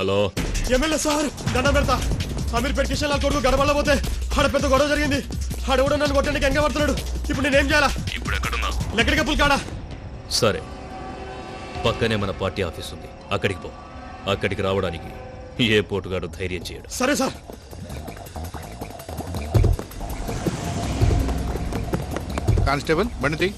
Hello MLA sir దండం పెడతా. అమీర్పేట కిషన్ లాల్ కొడుకు గడపడపోతే ఆడ పెద్ద గొడవ జరిగింది. ఆడెవడో నన్ను కొట్టడానికి ఎంగ పడుతున్నాడు. ఇప్పుడు నేనేం చేయాలా? ఇప్పుడు ఎక్కడున్నావు? లెక్కడికి పుల్కాడా. సరే, పక్కనే మన పార్టీ ఆఫీస్ ఉంది, అక్కడికి పో. అక్కడికి రావడానికి ఏ పోటుగాడు ధైర్యం చేయడు. సరే సార్. కానిస్టేబుల్ బండి.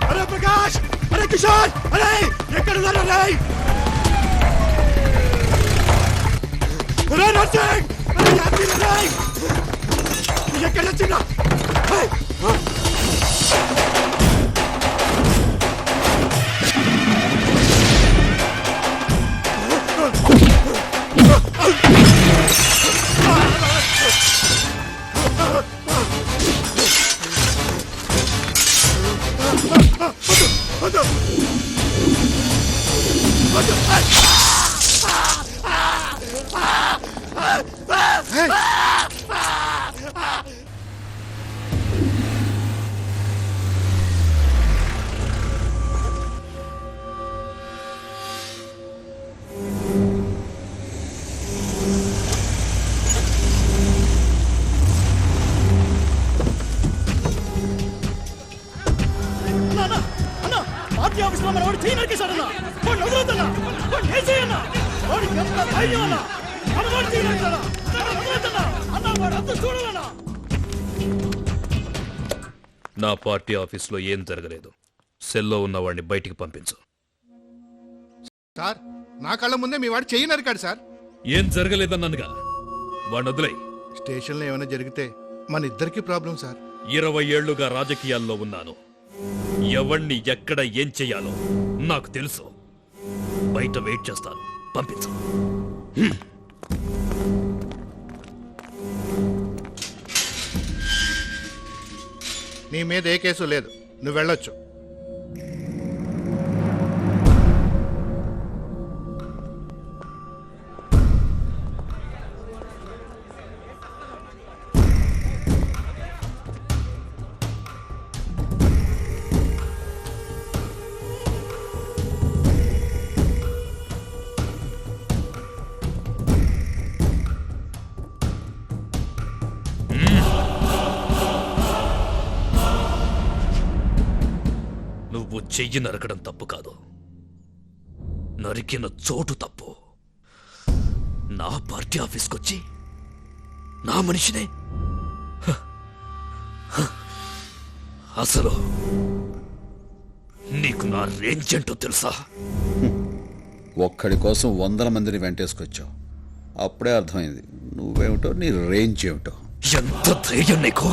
అరే ప్రకాష్, అరే కిషోర్, అరే ఎక్కడున్నారా? అరే నర్సింగ్, అరే ఎక్కడ వచ్చిందా? నా పార్టీ ఆఫీస్లో ఏం జరగలేదు. సెల్లో ఉన్నవాడిని బయటికి పంపించు. సార్, నా కళ్ళ ముందే మీ వాడు చెయ్యి నరికాడు సార్. ఏం జరగలేదన్నానుగా, వాడిని వదిలేయ్. స్టేషన్లో ఏమైనా జరిగితే మన ఇద్దరికి ప్రాబ్లం సార్. 20 ఏళ్లుగా రాజకీయాల్లో ఉన్నాను. ఎవణ్ణి ఎక్కడ ఏం చెయ్యాలో నాకు తెలుసు. బయట వెయిట్ చేస్తాను, పంపించు. నీ మీద ఏ కేసు లేదు, నువ్వు వెళ్ళొచ్చు. నువ్వు చెయ్యి నరకడం తప్పు కాదు, నరికిన చోటు తప్పు. నా పార్టీ ఆఫీస్కొచ్చి నా మనిషినే. అసలు నీకు నా రేంజ్ ఏంటో తెలుసా? ఒక్కడి కోసం 100 మందిని వెంటేసుకొచ్చావు. అప్పుడే అర్థమైంది నువ్వేమిటో, నీ రేంజ్ ఏమిటో. ఎంత ధైర్యం నీకు?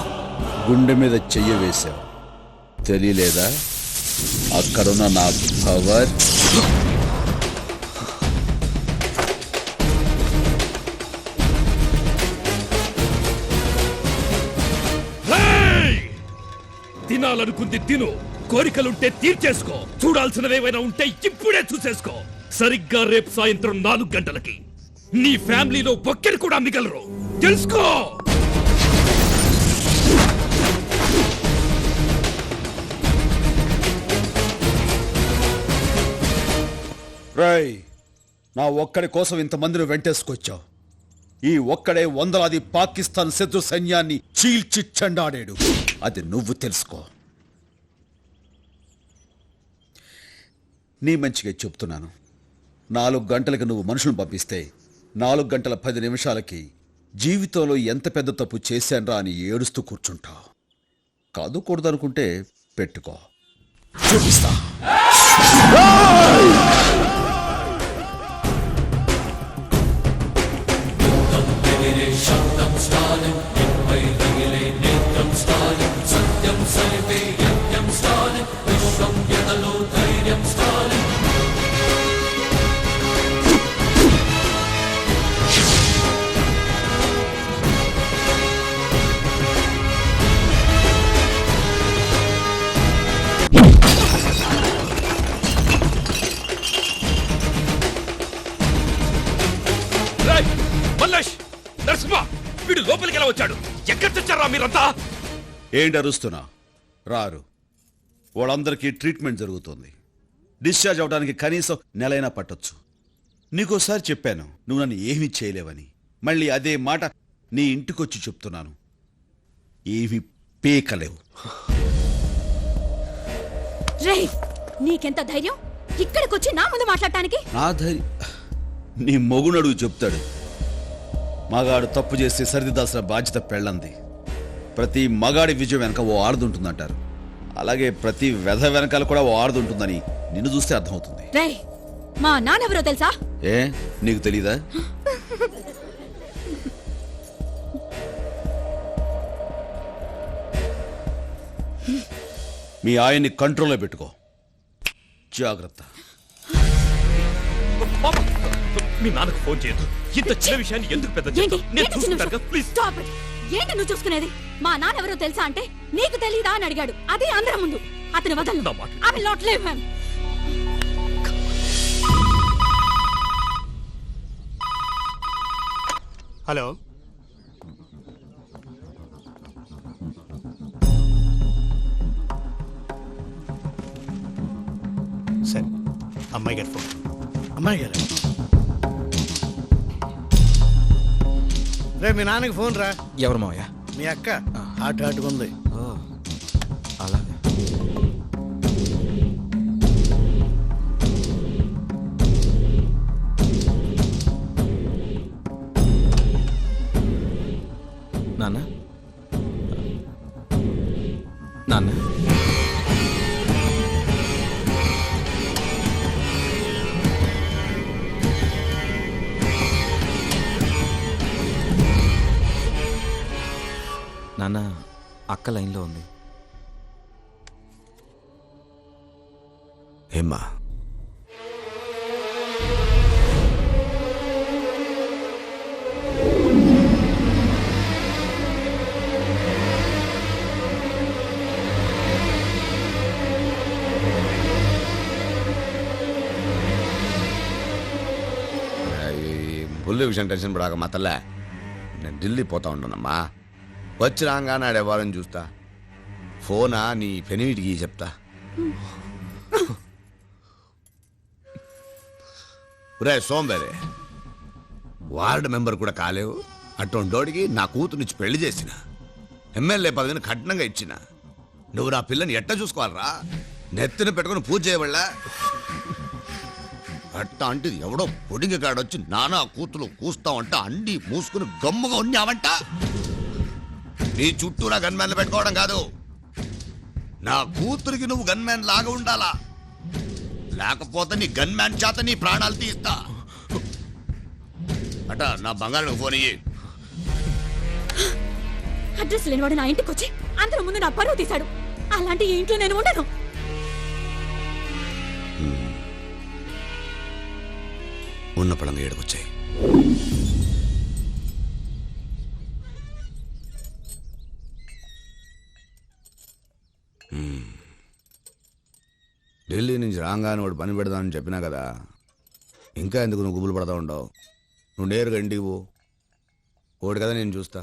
గుండె మీద చెయ్యి వేశావు, తెలియలేదా? అక్కడున్న నా పవర్. తినాలనుకుంది తిను, కోరికలుంటే తీర్చేసుకో. చూడాల్సినవేమైనా ఉంటే ఇప్పుడే చూసేసుకో. సరిగ్గా రేపు సాయంత్రం 4 గంటలకి నీ ఫ్యామిలీలో ఒక్కరు కూడా మిగలరు, తెలుసుకో. రేయ్, నా ఒక్కడి కోసం ఇంతమందిని వెంటేసుకొచ్చావు. ఈ ఒక్కడే వందలాది పాకిస్తాన్ శత్రు సైన్యాన్ని చీల్చి చెండాడాడు. అది నువ్వు తెలుసుకో. నీ మంచిగా చెప్తున్నాను. 4 గంటలకు నువ్వు మనుషులను పంపిస్తే 4 గంటల 10 నిమిషాలకి జీవితంలో ఎంత పెద్ద తప్పు చేశాన్రా అని ఏడుస్తూ కూర్చుంటావు. కాదు కూడదనుకుంటే పెట్టుకో, చూపిస్తా. వస్తున్నారా మీరంతా? ఏంటి అరుస్తున్నా? రారు. వాళ్ళందరికీ ట్రీట్మెంట్ జరుగుతుంది. డిశ్చార్జ్ అవడానికి కనీసం నెలైనా పట్టొచ్చు. నీకోసారి చెప్పాను నువ్వు నన్ను ఏమీ చేయలేవని. మళ్ళీ అదే మాట నీ ఇంటికొచ్చి చెప్తున్నాను. ఏమీ పీకలేవు. రేయ్, నీకెంత ధైర్యం ఇక్కడికొచ్చి నా ముందు మాట్లాడటానికి? నా ధైర్యం నీ మొగునడుగు చెప్తాడు. మగాడు తప్పు చేస్తే సరిదిద్దాల్సిన బాధ్యత పెళ్ళంది. ప్రతి మగాడి విజయం వెనక ఓ ఆడదుంటుందంటారు. అలాగే ప్రతి వెధ వెనకాల కూడా ఓ ఆడదుంటుందని నిన్ను చూస్తే అర్థమవుతుంది. రేయ్, మా నాన్నెవరో తెలుసా? ఏ నీకు తెలీదా? మీ ఆయన్ని కంట్రోల్లో పెట్టుకో. జాగ్రత్త. పాప, మీ నాన్నకు ఫోన్ చేయొద్దు. ఇంత చిన్న విషయాన్ని ఎందుకు పెద్ద ఏంటి చేస్తావు? నేను ఏంటి చిన్న చూసుకుంటాను విషయం? ప్లీజ్. Stop it. ఏంటి నువ్వు చూసుకునేది? మా నాన్నెవరో తెలుసా అంటే నీకు తెలీదా అని అడిగాడు. అదే అందరం ముందు. అతని నా వదలను. మాట. I will not leave him. Hello, సరే అమ్మాయి గారు ఫోన్. అమ్మాయి గారు, రే మీ నాన్నకి ఫోన్ రా. ఎవరు మావయ్య? మీ అక్క హాట్ హాట్గా ఉంది. అలాగే. నాన్న, నాన్న, నాన్న, అక్క లైన్లో ఉంది. ఏమ్మా? పుల్లి విషయం టెన్షన్ పడాక మా తల్లే, నేను ఢిల్లీ పోతా ఉంటానమ్మా. వచ్చి రాగానే ఆడేవారని చూస్తా. ఫోనా నీ పెనిమిటికి చెప్తా. రే సోంబేరే, వార్డు మెంబర్ కూడా కాలేవు. అటువంటోడికి నా కూతురునిచ్చి పెళ్లి చేసిన, ఎమ్మెల్యే పదవిని కఠినంగా ఇచ్చిన. నువ్వు నా పిల్లని ఎట్ట చూసుకోవాలరా? నెత్తిన పెట్టుకుని పూజ చేయబడలా? అట్ట అంటే ఎవడో పొడిగి కాడొచ్చి నానా కూతురు కూస్తావంట అండి మూసుకుని గమ్ముగా ఉన్నావంట. నీ చుట్టూరా గన్మ్యాన్లు పెట్టుకోవడం కాదు, నా కూతురికి నువ్వు గన్మ్యాన్ లాగా ఉండాలా. లేకపోతే నీ గన్మ్యాన్ చేత నీ ప్రాణాలు తీస్తా. అట నా బంగారు ఫోన్ ఇయ్యి. అడ్రస్ లేనివాడు నా ఇంటికి వచ్చి అందరి ముందు నా పరువు తీశాడు. అలాంటి ఈ ఇంట్లో నేను ఉండను. ఉన్న పడంగా ఏడుకొచ్చాయి. ఢిల్లీ నుంచి రాగానే వాడు పని పెడదామని చెప్పినా కదా, ఇంకా ఎందుకు నువ్వు గుబులు పడతా ఉండవు? నువ్వు నేరుగా ఇంటికి పో. ఓడి కదా నేను చూస్తా.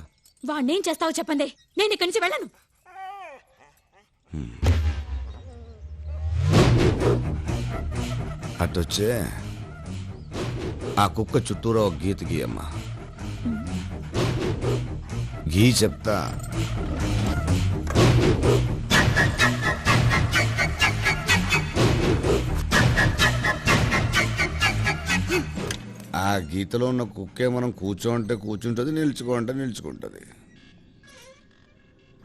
వాణ్ణేం చేస్తావో చెప్పండి, నేను ఇక్కడి నుంచి వెళ్ళను. అట్టొచ్చే ఆ కుక్క చుట్టూరా ఒక గీత గీయమ్మా. గీ చెప్తా. ఆ గీతలో ఉన్న కుక్కే మనం కూర్చోంటే కూర్చుంటుంది, నిల్చుకోంటే నిల్చుకుంటుంది.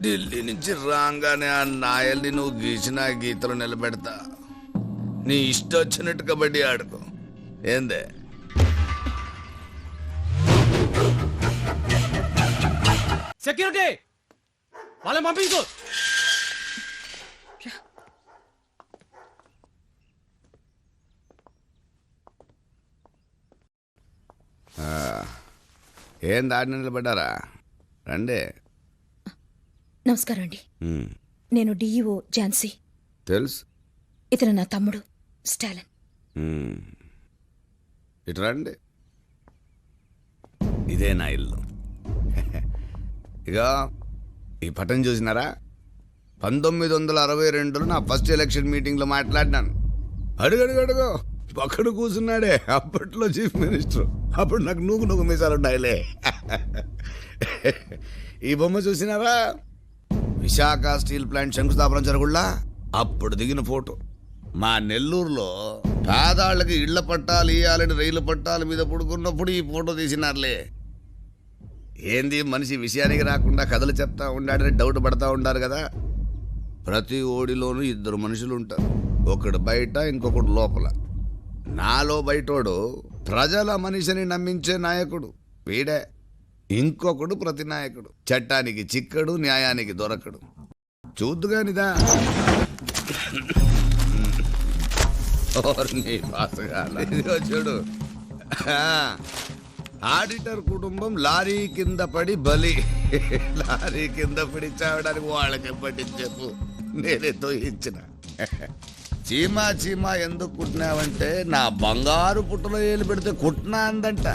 ఢిల్లీ నుంచి రాగానే ఆ నాయల్ని నువ్వు గీసిన ఆ గీతలో నిలబెడతా. నీ ఇష్టం వచ్చినట్టు కబడ్డీ ఆడుకో. ఏందే? సెక్యూరిటీ వాళ్ళని పంపించుకో. ఏం దాడి నిలబడ్డారా? రండి. నమస్కారం అండి. నేను డిఈఓ ఝాన్సీ. తెలుసు. ఇతను నా తమ్ముడు స్టాలిన్. ఇటు రండి. ఇదే నా ఇల్లు. ఇక ఈ పటం చూసినారా? 1962లో నా ఫస్ట్ ఎలక్షన్ మీటింగ్లో మాట్లాడినాను. అడుగడుగడుగో పక్కన కూర్చున్నాడే అప్పట్లో చీఫ్ మినిస్టర్. అప్పుడు నాకు నూగు మీసాలు ఉన్నాయిలే. ఈ బొమ్మ చూసినారా? విశాఖ స్టీల్ ప్లాంట్ శంకుస్థాపన జరుగుళ్ళ అప్పుడు దిగిన ఫోటో. మా నెల్లూరులో పేదాళ్ళకి ఇళ్ల పట్టాలు ఇయ్యాలని రైలు పట్టాల మీద పడుకున్నప్పుడు ఈ ఫోటో తీసినారులే. ఏంది మనిషి విషయానికి రాకుండా కథలు చెప్తా ఉండాడని డౌట్ పడతా ఉంటారు కదా. ప్రతి ఓడిలోనూ 2 మనుషులు ఉంటారు. ఒకడు బయట, ఇంకొకడు లోపల. నాలో బయటోడు ప్రజల మనిషిని నమ్మించే నాయకుడు వీడే. ఇంకొకడు ప్రతి నాయకుడు చట్టానికి చిక్కడు, న్యాయానికి దొరకడు. చూద్దుగానిదా చూడు. ఆడిటర్ కుటుంబం లారీ కింద పడి బలి. లారీ కింద పడి చావడానికి వాళ్ళకి పట్టి చెప్పు, నేనే తోయించిన. చీమా చీమా ఎందుకు కుట్టినావంటే నా బంగారు పుట్టలో ఏలు పెడితే కుట్టినా అందంట.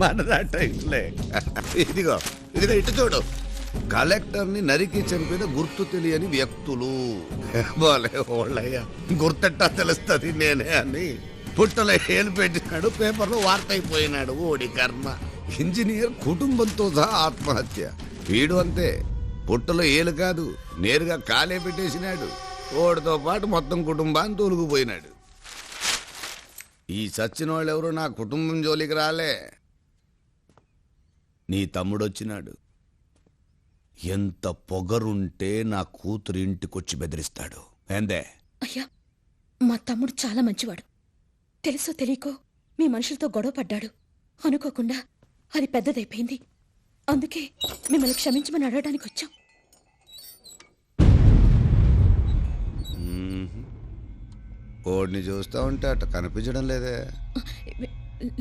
మనదాట ఇట్లే. ఇదిగో ఇదిగో ఇటు చూడు. కలెక్టర్ని నరికి చంపిన గుర్తు తెలియని వ్యక్తులు. బోలే ఓళ్ళయ్యా, గుర్తెట్టా తెలుస్తుంది నేనే అని పుట్టలో ఏలు పెట్టినాడు, పేపర్లో వార్త అయిపోయినాడు. ఓడి కర్మ. ఇంజనీర్ కుటుంబంతో సహా ఆత్మహత్య. వీడు అంతే, పుట్టలో ఏలు కాదు నేరుగా కాలే పెట్టేసినాడు. ఓడితో పాటు మొత్తం కుటుంబాన్ని తోలుకుపోయినాడు. ఈ చచ్చిన వాళ్ళు ఎవరు నా కుటుంబం జోలికి రాలే. నీ తమ్ముడు వచ్చినాడు. ఎంత పొగరుంటే నా కూతురు ఇంటికొచ్చి బెదిరిస్తాడు. ఏందే? అయ్యా, మా తమ్ముడు చాలా మంచివాడు. తెలుసో తెలియకో మీ మనుషులతో గొడవ పడ్డాడు. అనుకోకుండా అది పెద్దదైపోయింది. అందుకే మిమ్మల్ని క్షమించమని అడగడానికి వచ్చాం. ఓడిని చూస్తా ఉంటే అట్ట కనిపించడం లేదే.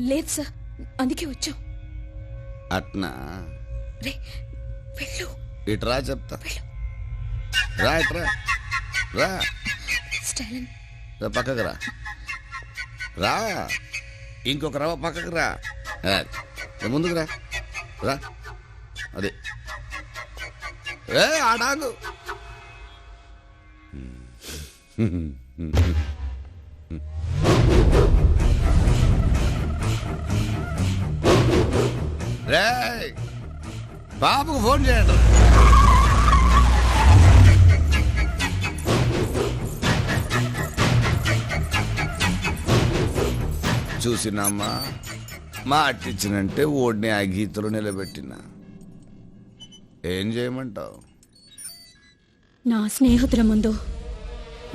లేదు సార్, అందుకే వచ్చాం. అట్నా? రే వెళ్ళు. ఇట్రా చెప్తా. రా ఇట్రా రా. స్టాలిన్, రా పక్కకు రా. రా, ఇంకొక రవ పక్కకు రా. ముందుకు రా. రా అదే. ఆడాగు. రే బాబుకు ఫోన్ చేయండి. చూసినామ్మా, మాటిచ్చినంటే ఓడిని ఆ గీతలు నిలబెట్టినా. ఏం చేయమంటావు? నా స్నేహితుల ముందు,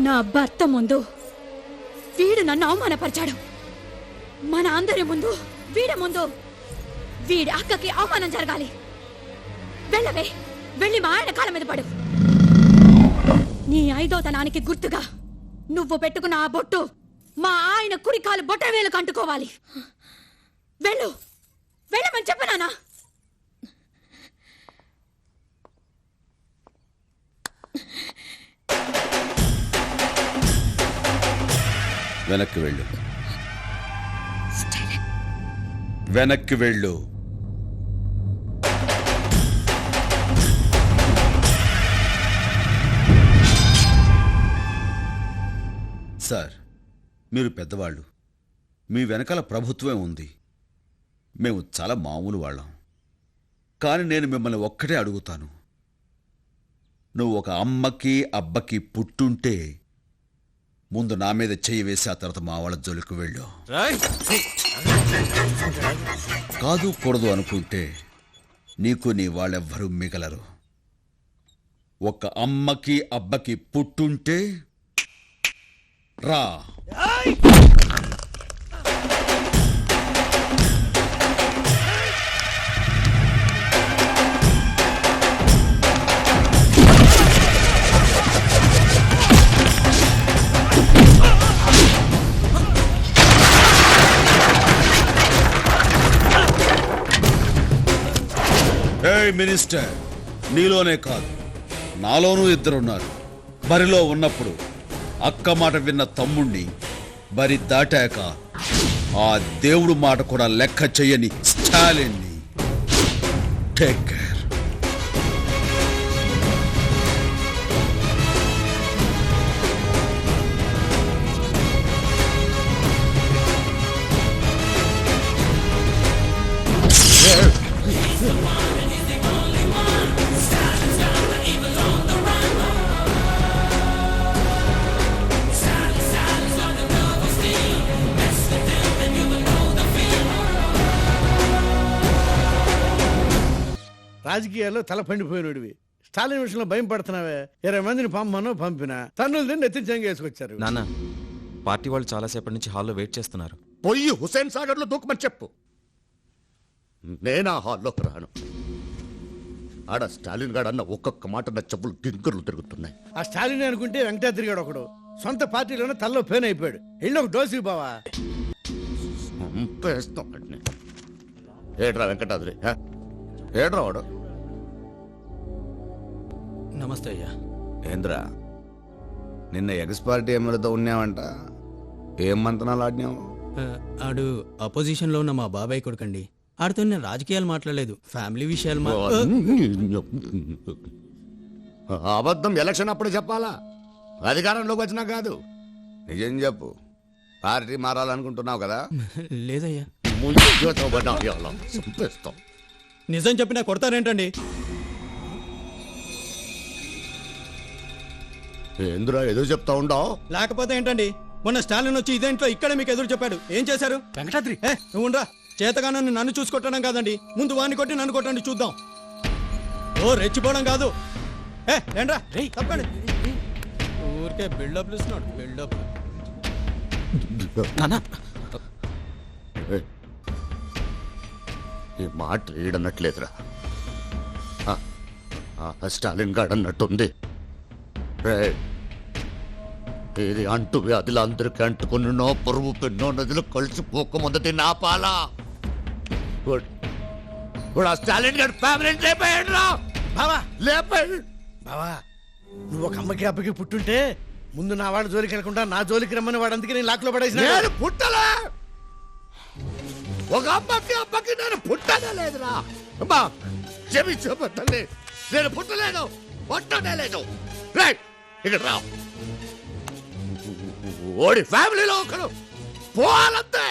నా భర్త ముందు వీడు నన్ను అవమానపరిచాడు. మన అందరి ముందు, వీడి ముందు వీడి అక్కకి అవమానం జరగాలి. వెళ్ళవే, వెళ్ళి మా ఆయన కాళ్ళ మీద పడు. నీ 5వ గుర్తుగా నువ్వు పెట్టుకున్న ఆ బొట్టు మా ఆయన కుడికాలు బొట్ట వేలకు అంటుకోవాలి. వెళ్ళు, వెళ్ళమని చెప్పనానా? వెనక్కి వెళ్ళు, వెనక్కి వెళ్ళు. సార్, మీరు పెద్దవాళ్ళు, మీ వెనకాల ప్రభుత్వమే ఉంది. మేము చాలా మామూలు వాళ్ళం. కానీ నేను మిమ్మల్ని ఒక్కటే అడుగుతాను. నువ్వు ఒక అమ్మకి అబ్బకి పుట్టుంటే ముందు నా మీద చెయ్యి వేసి ఆ తర్వాత మా వాళ్ళ జోలికి వెళ్ళు. కాదు కూడదు అనుకుంటే నీకు నీ వాళ్ళెవ్వరూ మిగలరు. ఒక అమ్మకి అబ్బకి పుట్టుంటే రా. మినిస్టర్, నీలోనే కాదు నాలోనూ 2 ఉన్నారు. బరిలో ఉన్నప్పుడు అక్క మాట విన్న తమ్ముణ్ణి, బరి దాటాక ఆ దేవుడు మాట కూడా లెక్క చెయ్యని స్టాలిన్ని. Take care. రాజకీయాల్లో తల పండిపోయినడివి స్టాలిన్ విషయంలో భయం పడుతున్నావే 20 మందిని పంపమనో పంపినా తన్నులు తిని నెత్తించంగా వేసుకొచ్చారు. నాన్న పార్టీ వాళ్ళు చాలాసేపటి నుంచి హాల్లో వెయిట్ చేస్తున్నారు. పొయ్యి హుసేన్ సాగర్ లో దూకమని చెప్పు. నేనా హాల్లోకి రాను. ఆడ స్టాలిన్ గాడు అన్న ఒక్కొక్క మాట నా చెప్పులు గింకర్లు తిరుగుతున్నాయి. ఆ స్టాలిన్ అనుకుంటే వెంకటాద్రి గాడు ఒకడు సొంత పార్టీలోనే తల్లో పేన్ అయిపోయాడు. ఇల్లు ఒక డోసు బావా. చంపేస్తాం వాడిని. ఏడ్రా వెంకటాద్రి, ఏడ్రా వాడు. నమస్తే అయ్యా. ఏంద్రా నిన్న ఎక్స్ పార్టీ ఎమ్మెల్యేతో ఉన్నావంట, ఏం మంతనాలు ఆడినావు? ఆడు అపోజిషన్ లో ఉన్న మా బాబాయ్ కొడుకండి. ఆడితో నేను రాజకీయాలు మాట్లాడలేదు, ఫ్యామిలీ విషయాలు అబద్ధం ఎలక్షన్ అప్పుడు చెప్పాలా, అధికారంలోకి వచ్చినా కాదు. నిజం చెప్పు, పార్టీ మారాలనుకుంటున్నావు కదా? లేదయ్యా. చంపేస్తాం. నిజం చెప్పినా కొడతారేంటండి? ఏంద్రా ఏదో చెప్తా ఉండవు? లేకపోతే ఏంటండి, మొన్న స్టాలిన్ వచ్చి ఇదేంట్లో ఇక్కడే మీకు ఎదురు చెప్పాడు. ఏం చేశారు? వెంకటాద్రి నువ్వు ఉండరా. చేతగానని నన్ను చూసి కొట్టడం కాదండి, ముందు వాడిని కొట్టి నన్ను కొట్టండి చూద్దాం. ఓ రెచ్చిపోవడం కాదు. ఏంట్రా తప్పండి. ఊరికే బిల్డప్ ఇస్తున్నాడు. బిల్డప్. నాన్న ఈ మాట ఈడన్నట్లేదురా. స్టాలిన్ గాడు అన్నట్టుంది. ఇది అంటు వ్యాధులు అందరికి అంటుకున్నో పొరుగు పెన్నో నదులు కలిసిపోక మొదటి నా పాల స్టాలిన్ గారు ఫ్యామిలీ లేపాడు రా బావా. లేపాడు. బావా నువ్వు ఒక అమ్మకి అబ్బకి పుట్టుంటే ముందు నా వాడు జోలికి వెళ్ళకుండా నా జోలికి రమ్మని వాడు అందుకే నేను లాక్లో పడేసిన. నేను పుట్టలే. ఒక అమ్మకి నేను పుట్టనే లేదురా. అమ్మా చెవి చెప్పండి, నేను పుట్టలేదు, పుట్టనే లేదు. ఇక్కడ రా. ఓడి ఫ్యామిలీలో ఒకడు పోవాలంతే.